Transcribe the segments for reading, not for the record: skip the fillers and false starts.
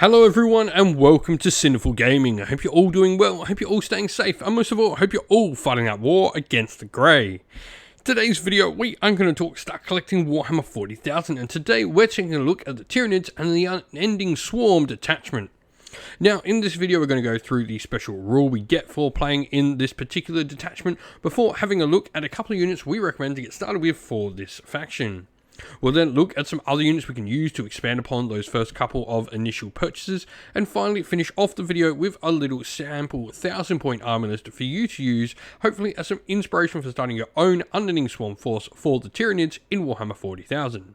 Hello everyone and welcome to Sinful Gaming. I hope you're all doing well, I hope you're all staying safe, and most of all, I hope you're all fighting that war against the Grey. Today's video, we are going to start collecting Warhammer 40,000, and today we're taking a look at the Tyranids and the Unending Swarm detachment. Now, in this video, we're going to go through the special rule we get for playing in this particular detachment before having a look at a couple of units we recommend to get started with for this faction. We'll then look at some other units we can use to expand upon those first couple of initial purchases, and finally finish off the video with a little sample 1000-point armor list for you to use, hopefully as some inspiration for starting your own Unending Swarm force for the Tyranids in Warhammer 40,000.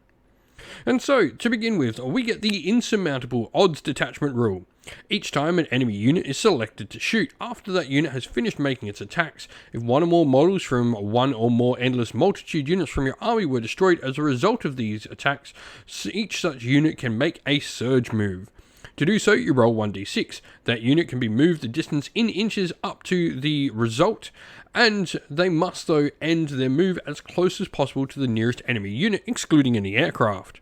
And so, to begin with, we get the insurmountable odds detachment rule. Each time an enemy unit is selected to shoot, after that unit has finished making its attacks, if one or more models from one or more endless multitude units from your army were destroyed as a result of these attacks, each such unit can make a surge move. To do so, you roll 1d6. That unit can be moved the distance in inches up to the result, and they must though end their move as close as possible to the nearest enemy unit, excluding any aircraft.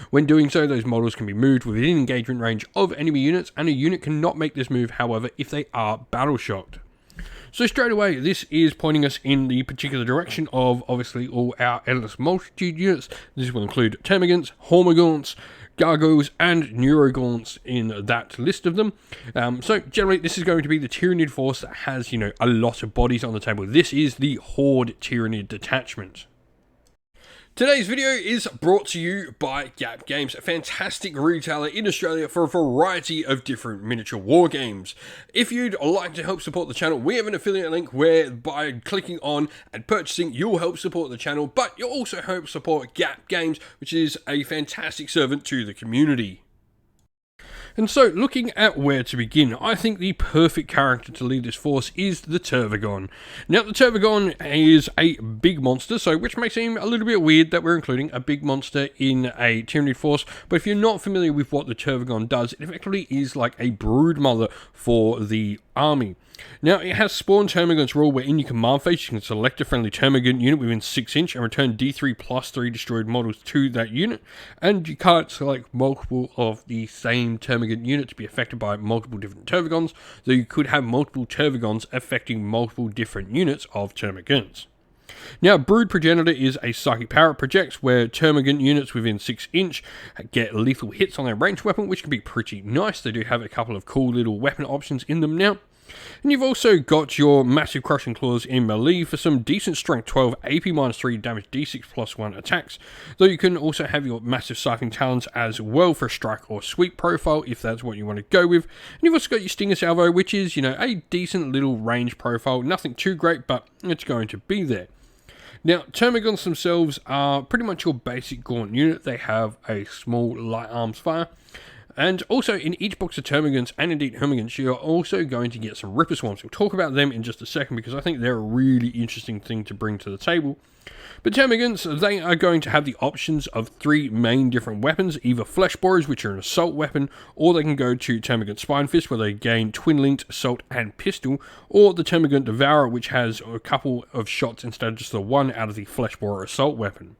When doing so, those models can be moved within engagement range of enemy units, and a unit cannot make this move, however, if they are battle shocked. So straight away, this is pointing us in the particular direction of, obviously, all our endless multitude units. This will include Termagants, Hormagaunts, Gargoyles, and Neurogaunts in that list of them. So generally, this is going to be the Tyranid force that has, a lot of bodies on the table. This is the Horde Tyranid detachment. Today's video is brought to you by Gap Games, a fantastic retailer in Australia for a variety of different miniature war games. If you'd like to help support the channel, we have an affiliate link where by clicking on and purchasing, you'll help support the channel, but you'll also help support Gap Games, which is a fantastic servant to the community. And so, looking at where to begin, I think the perfect character to lead this force is the Tervagon. Now, the Tervagon is a big monster, so which may seem a little bit weird that we're including a big monster in a Tyranid force, but if you're not familiar with what the Tervagon does, it effectively is like a brood mother for the army. Now, it has Spawn Termagant's rule, where in your command phase you can select a friendly Termagant unit within 6 inch and return D3 plus 3 destroyed models to that unit, and you can't select multiple of the same Termagant unit to be affected by multiple different Tervagons, though you could have multiple Tervagons affecting multiple different units of Termagants. Now, Brood Progenitor is a psychic power it projects, where Termagant units within 6 inch get lethal hits on their ranged weapon, which can be pretty nice. They do have a couple of cool little weapon options in them now. And you've also got your Massive Crushing Claws in melee for some decent strength 12 AP -3 damage d6 +1 attacks, though you can also have your Massive Siphoning Talons as well for strike or sweep profile if that's what you want to go with. And you've also got your Stinger Salvo, which is, a decent little range profile, nothing too great, but it's going to be there. Now, Termagants themselves are pretty much your basic Gaunt unit. They have a small light arms fire. And also, in each box of Termagants, and indeed Hormagaunts, you're also going to get some Ripper Swarms. We'll talk about them in just a second, because I think they're a really interesting thing to bring to the table. But Termagants, they are going to have the options of 3 main different weapons, either Flesh Borers, which are an assault weapon, or they can go to Termagant Spine Fist, where they gain Twin-Linked Assault and Pistol, or the Termagant Devourer, which has a couple of shots instead of just the one out of the Flesh Borer assault weapon.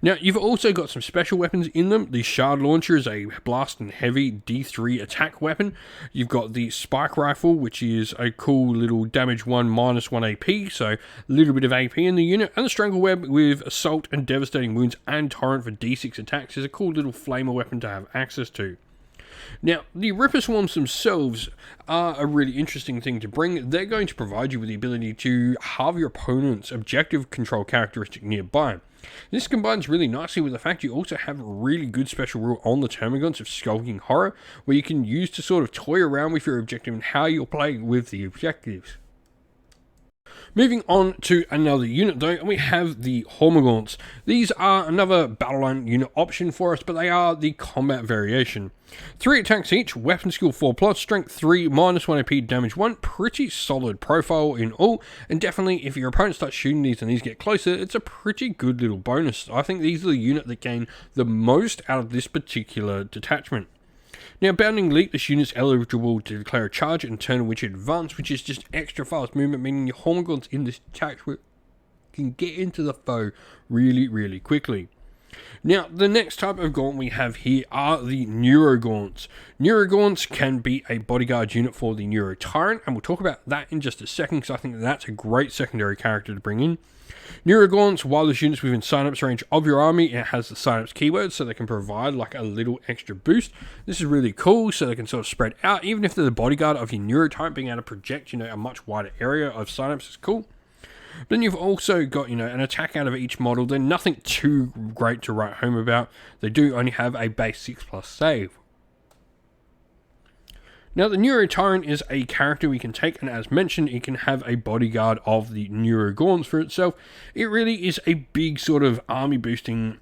Now, you've also got some special weapons in them. The Shard Launcher is a blast and heavy D3 attack weapon. You've got the Spike Rifle, which is a cool little damage 1 -1 AP, so a little bit of AP in the unit. And the Strangle Web with Assault and Devastating Wounds and Torrent for D6 attacks is a cool little flamer weapon to have access to. Now, the Ripper Swarms themselves are a really interesting thing to bring. They're going to provide you with the ability to halve your opponent's objective control characteristic nearby. This combines really nicely with the fact you also have a really good special rule on the Termagants of Skulking Horror, where you can use to sort of toy around with your objective and how you're playing with the objectives. Moving on to another unit though, and we have the Hormagaunts. These are another Battleline unit option for us, but they are the combat variation. 3 attacks each, weapon skill 4+, strength 3, -1 AP, damage 1, pretty solid profile in all, and definitely if your opponent starts shooting these and these get closer, it's a pretty good little bonus. I think these are the unit that gain the most out of this particular detachment. Now, Bounding Leap, this unit is eligible to declare a charge and turn in which it advance, which is just extra fast movement, meaning your Hormagaunts in this detachment can get into the foe really, really quickly. Now, the next type of gaunt we have here are the Neurogaunts. Neurogaunts can be a bodyguard unit for the Neuro Tyrant, and we'll talk about that in just a second because I think that's a great secondary character to bring in. Neurogaunts, wireless units within synapse range of your army, it has the synapse keyword, so they can provide like a little extra boost. This is really cool, so they can sort of spread out, even if they're the bodyguard of your Neuro Tyrant, being able to project, a much wider area of synapse is cool. Then you've also got, an attack out of each model. They're nothing too great to write home about. They do only have a base 6+ save. Now, the Neuro Tyrant is a character we can take, and as mentioned, it can have a bodyguard of the Neurogaunts for itself. It really is a big sort of army boosting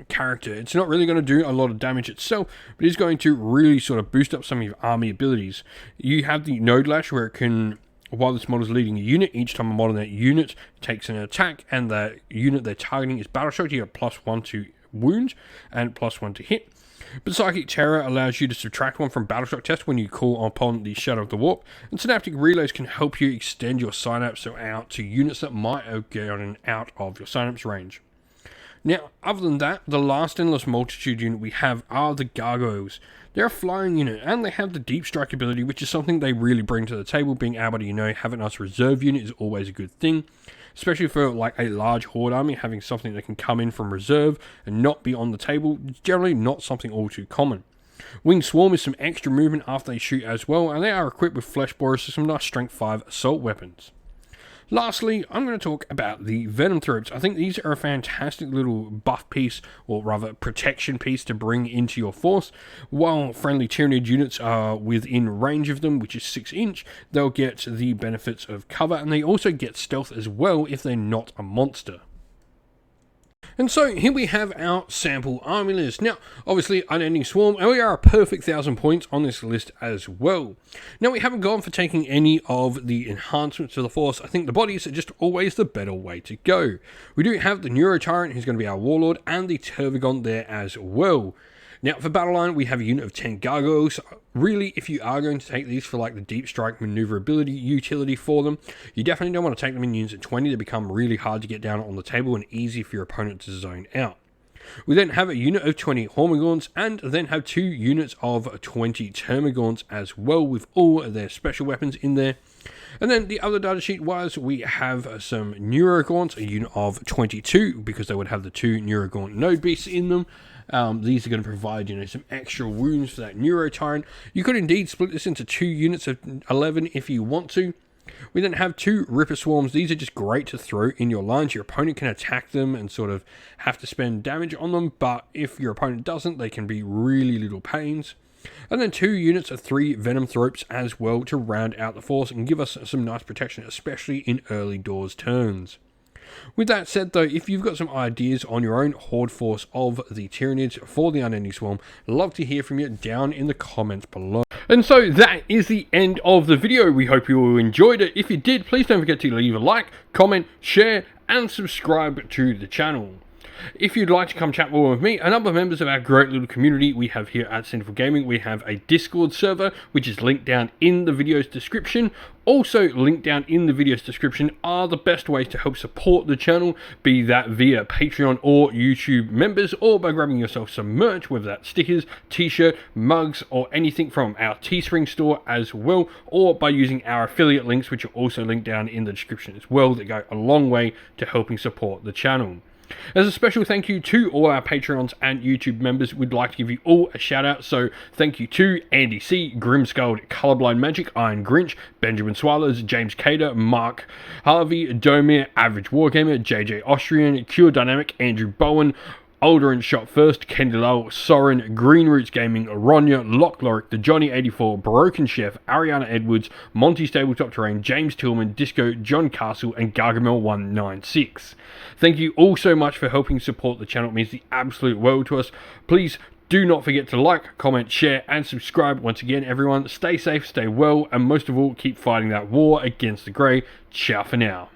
character. It's not really going to do a lot of damage itself, but it's going to really sort of boost up some of your army abilities. You have the Node Lash, where it can, while this model is leading a unit, each time a model in that unit takes an attack and the unit they're targeting is battle shocked, you have +1 to wound and +1 to hit. But Psychic Terror allows you to subtract 1 from battle shock test when you call upon the Shadow of the Warp, and Synaptic Relays can help you extend your synapse out to units that might have gotten out of your synapse range. Now, other than that, the last Endless Multitude unit we have are the Gargoyles. They're a flying unit, and they have the Deep Strike ability, which is something they really bring to the table. Being able to, have a nice reserve unit is always a good thing, especially for like a large horde army. Having something that can come in from reserve and not be on the table is generally not something all too common. Winged Swarm is some extra movement after they shoot as well, and they are equipped with Flesh Borers, so some nice Strength 5 assault weapons. Lastly, I'm going to talk about the Venom Thropes. I think these are a fantastic little buff piece, or rather protection piece, to bring into your force. While friendly Tyranid units are within range of them, which is 6 inch, they'll get the benefits of cover, and they also get stealth as well if they're not a monster. And so here we have our sample army list. Now, obviously, Unending Swarm, and we are a perfect 1,000 points on this list as well. Now, we haven't gone for taking any of the enhancements to the force. I think the bodies are just always the better way to go. We do have the Neuro Tyrant, who's going to be our Warlord, and the Tervigon there as well. Now, for battle line, we have a unit of 10 Gargoyles. Really, if you are going to take these for like the deep strike maneuverability utility for them, you definitely don't want to take them in units at 20. They become really hard to get down on the table and easy for your opponent to zone out. We then have a unit of 20 Hormagaunts, and then have 2 units of 20 Termagaunts as well, with all of their special weapons in there. And then the other data sheet wise, we have some Neurogaunts, a unit of 22, because they would have the 2 Neurogaunt node beasts in them. These are going to provide, some extra wounds for that Neuro Tyrant. You could indeed split this into 2 units of 11 if you want to. We then have 2 Ripper Swarms. These are just great to throw in your lines. Your opponent can attack them and sort of have to spend damage on them, but if your opponent doesn't, they can be really little pains. And then 2 units of 3 Venom Thropes as well to round out the force and give us some nice protection, especially in early doors turns. With that said though, if you've got some ideas on your own horde force of the Tyranids for the Unending Swarm, love to hear from you down in the comments below. And so that is the end of the video. We hope you all enjoyed it. If you did, please don't forget to leave a like, comment, share, and subscribe to the channel. If you'd like to come chat more with me and other members of our great little community we have here at Sinful Gaming, we have a Discord server, which is linked down in the video's description. Also linked down in the video's description are the best ways to help support the channel, be that via Patreon or YouTube members, or by grabbing yourself some merch, whether that's stickers, t-shirt, mugs, or anything from our Teespring store as well, or by using our affiliate links, which are also linked down in the description as well, that go a long way to helping support the channel. As a special thank you to all our Patreons and YouTube members, we'd like to give you all a shout out. So thank you to Andy C, Grimskull, Colorblind Magic, Iron Grinch, Benjamin Swallows, James Cater, Mark Harvey, Domir, Average Wargamer, JJ Austrian, Cure Dynamic, Andrew Bowen, Alderin Shot First, Kendall, Soren, Green Roots Gaming, Ronya, Lockloric, The Johnny84, Broken Chef, Ariana Edwards, Monty Stabletop Terrain, James Tillman, Disco, John Castle, and Gargamel196. Thank you all so much for helping support the channel. It means the absolute world to us. Please do not forget to like, comment, share, and subscribe. Once again, everyone, stay safe, stay well, and most of all, keep fighting that war against the grey. Ciao for now.